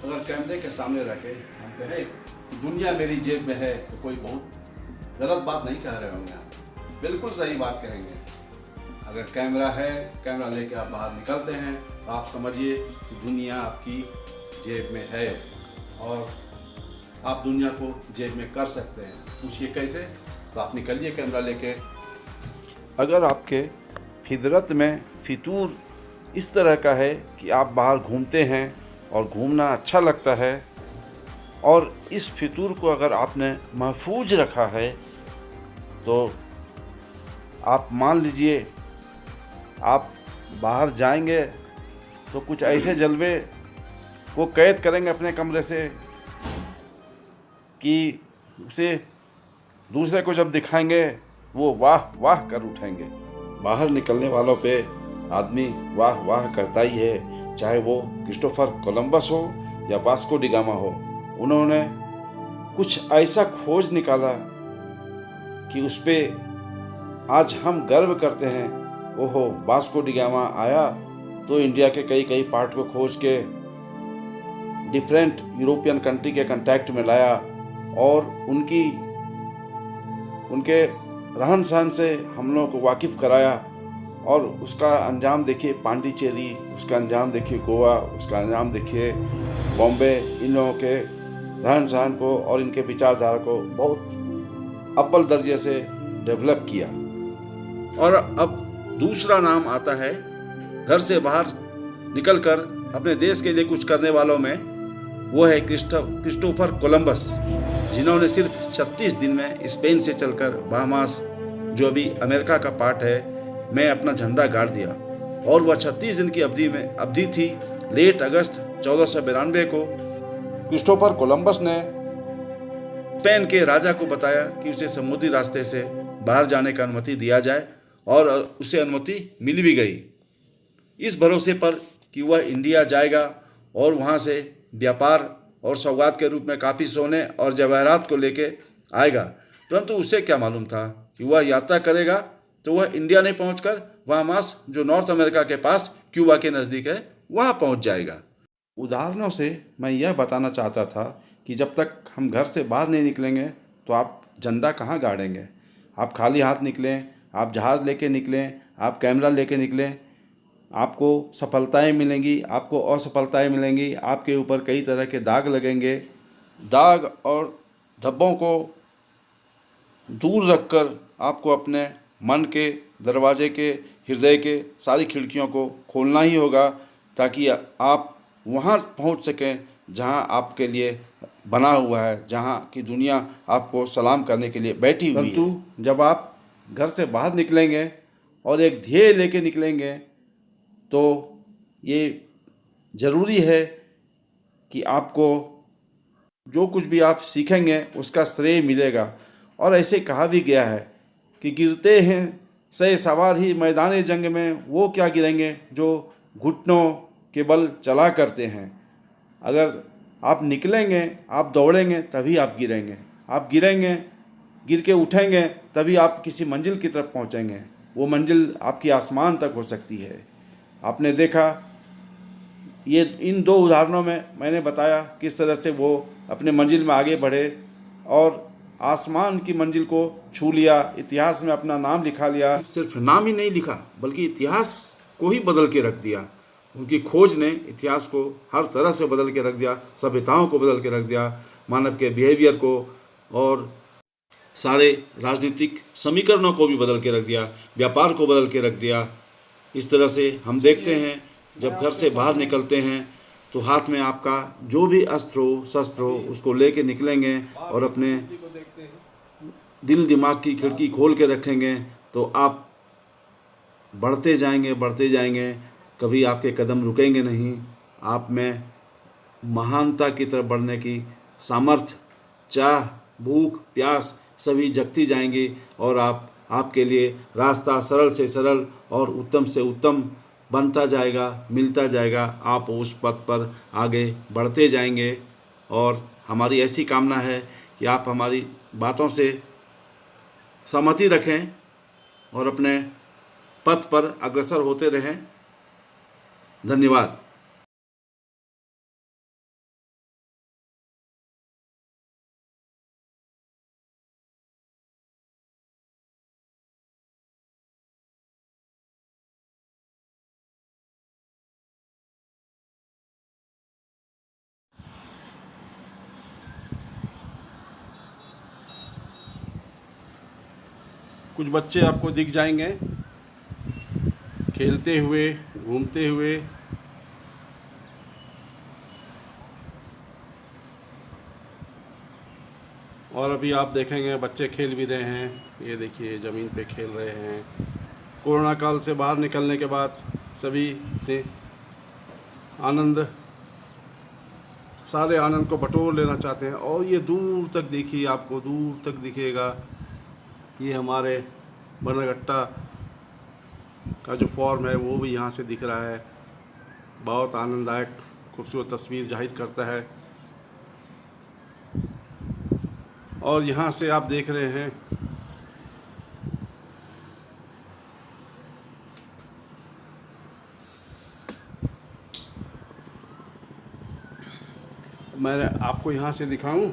अगर कैमरे के सामने रह के हम कहें कि दुनिया मेरी जेब में है तो कोई बहुत गलत बात नहीं कह रहे होंगे आप, बिल्कुल सही बात कहेंगे। अगर कैमरा है, कैमरा लेके आप बाहर निकलते हैं तो आप समझिए कि दुनिया आपकी जेब में है और आप दुनिया को जेब में कर सकते हैं। पूछिए कैसे? तो आप निकलिए कैमरा लेके। अगर आपके फितरत में फितूर इस तरह का है कि आप बाहर घूमते हैं और घूमना अच्छा लगता है और इस फितूर को अगर आपने महफूज रखा है तो आप मान लीजिए आप बाहर जाएंगे तो कुछ ऐसे जलवे वो कैद करेंगे अपने कमरे से कि उसे दूसरे को जब दिखाएंगे वो वाह वाह कर उठेंगे। बाहर निकलने वालों पे आदमी वाह वाह करता ही है, चाहे वो क्रिस्टोफर कोलंबस हो या वास्को डी गामा हो। उन्होंने कुछ ऐसा खोज निकाला कि उस पे आज हम गर्व करते हैं। ओहो, वास्को डी गामा आया तो इंडिया के कई कई पार्ट को खोज के डिफरेंट यूरोपियन कंट्री के कांटेक्ट में लाया और उनके रहन सहन से हम लोगों को वाकिफ़ कराया। और उसका अंजाम देखिए पांडिचेरी, उसका अंजाम देखिए गोवा, उसका अंजाम देखिए बॉम्बे। इन लोगों के रहन सहन को और इनके विचारधारा को बहुत अव्वल दर्जे से डेवलप किया। और अब दूसरा नाम आता है घर से बाहर निकलकर अपने देश के लिए कुछ करने वालों में, वो है क्रिस्टोफर कोलंबस, जिन्होंने सिर्फ 36 दिन में स्पेन से चलकर बहामास, जो अभी अमेरिका का पार्ट है, में अपना झंडा गाड़ दिया। और वह 36 दिन की अवधि थी। लेट अगस्त 1492 को क्रिस्टोफर कोलंबस ने स्पेन के राजा को बताया कि उसे समुद्री रास्ते से बाहर जाने का अनुमति दिया जाए और उसे अनुमति मिल भी गई, इस भरोसे पर कि वह इंडिया जाएगा और वहाँ से व्यापार और सौगात के रूप में काफ़ी सोने और जवाहरात को लेके आएगा। परंतु उसे क्या मालूम था कि वह यात्रा करेगा तो वह इंडिया नहीं पहुंचकर बहामास, जो नॉर्थ अमेरिका के पास क्यूबा के नज़दीक है, वहाँ पहुंच जाएगा। उदाहरणों से मैं यह बताना चाहता था कि जब तक हम घर से बाहर नहीं निकलेंगे तो आप झंडा कहाँ गाड़ेंगे। आप खाली हाथ निकलें, आप जहाज़ लेके निकलें, आप कैमरा लेके निकलें, आपको सफलताएं मिलेंगी, आपको असफलताएं मिलेंगी, आपके ऊपर कई तरह के दाग लगेंगे। दाग और धब्बों को दूर रखकर आपको अपने मन के दरवाजे के, हृदय के सारी खिड़कियों को खोलना ही होगा ताकि आप वहाँ पहुँच सकें जहाँ आपके लिए बना हुआ है, जहाँ की दुनिया आपको सलाम करने के लिए बैठी हुई है। परंतु जब आप घर से बाहर निकलेंगे और एक ध्येय लेके निकलेंगे तो ये ज़रूरी है कि आपको जो कुछ भी आप सीखेंगे उसका श्रेय मिलेगा। और ऐसे कहा भी गया है कि गिरते हैं सही सवार ही मैदान जंग में, वो क्या गिरेंगे जो घुटनों के बल चला करते हैं। अगर आप निकलेंगे, आप दौड़ेंगे, तभी आप गिरेंगे। आप गिरेंगे, गिर के उठेंगे, तभी आप किसी मंजिल की तरफ पहुंचेंगे। वो मंजिल आपकी आसमान तक हो सकती है। आपने देखा, ये इन दो उदाहरणों में मैंने बताया किस तरह से वो अपने मंजिल में आगे बढ़े और आसमान की मंजिल को छू लिया, इतिहास में अपना नाम लिखा लिया। सिर्फ नाम ही नहीं लिखा बल्कि इतिहास को ही बदल के रख दिया। उनकी खोज ने इतिहास को हर तरह से बदल के रख दिया, सभ्यताओं को बदल के रख दिया, मानव के बिहेवियर को और सारे राजनीतिक समीकरणों को भी बदल के रख दिया, व्यापार को बदल के रख दिया। इस तरह से हम देखते हैं जब घर से बाहर निकलते हैं तो हाथ में आपका जो भी अस्त्र हो, शस्त्र हो, उसको लेके निकलेंगे और अपने दिल दिमाग की खिड़की खोल के रखेंगे तो आप बढ़ते जाएंगे, बढ़ते जाएंगे, कभी आपके कदम रुकेंगे नहीं। आप में महानता की तरफ बढ़ने की सामर्थ्य, चाह, भूख, प्यास सभी जगती जाएंगी और आपके लिए रास्ता सरल से सरल और उत्तम से उत्तम बनता जाएगा, मिलता जाएगा। आप उस पथ पर आगे बढ़ते जाएंगे और हमारी ऐसी कामना है कि आप हमारी बातों से सहमति रखें और अपने पथ पर अग्रसर होते रहें। धन्यवाद। कुछ बच्चे आपको दिख जाएंगे खेलते हुए, घूमते हुए। और अभी आप देखेंगे बच्चे खेल भी रहे हैं। ये देखिए ज़मीन पे खेल रहे हैं। कोरोना काल से बाहर निकलने के बाद सभी ने आनंद, सारे आनंद को बटोर लेना चाहते हैं। और ये दूर तक देखिए, आपको दूर तक दिखेगा, ये हमारे बनरघट्टा का जो फॉर्म है वो भी यहाँ से दिख रहा है। बहुत आनंददायक खूबसूरत तस्वीर जाहिर करता है। और यहाँ से आप देख रहे हैं मैं आपको यहाँ से दिखाऊं,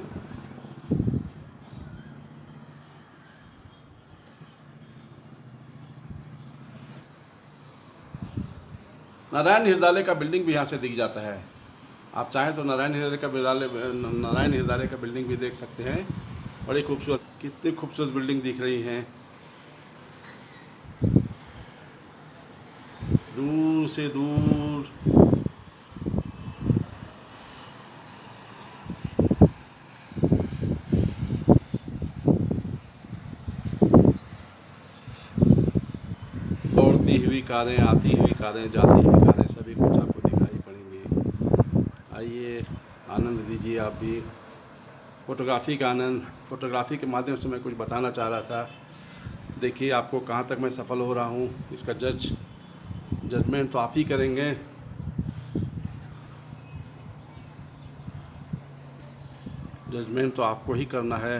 नारायण हृदयालय का बिल्डिंग भी यहाँ से दिख जाता है। आप चाहें तो नारायण हृदयालय का बिल्डिंग भी देख सकते हैं। बड़ी खूबसूरत, कितनी खूबसूरत बिल्डिंग दिख रही हैं दूर से दूर। दौड़ती हुई कारें, आती हुई कारें, जाती हुई कारें, सभी कुछ आपको दिखाई पड़ेंगी। आइए आनंद लीजिए आप भी फ़ोटोग्राफ़ी का आनंद। फ़ोटोग्राफ़ी के माध्यम से मैं कुछ बताना चाह रहा था। देखिए आपको कहाँ तक मैं सफल हो रहा हूँ, इसका जजमेंट तो आप ही करेंगे। जजमेंट तो आपको ही करना है।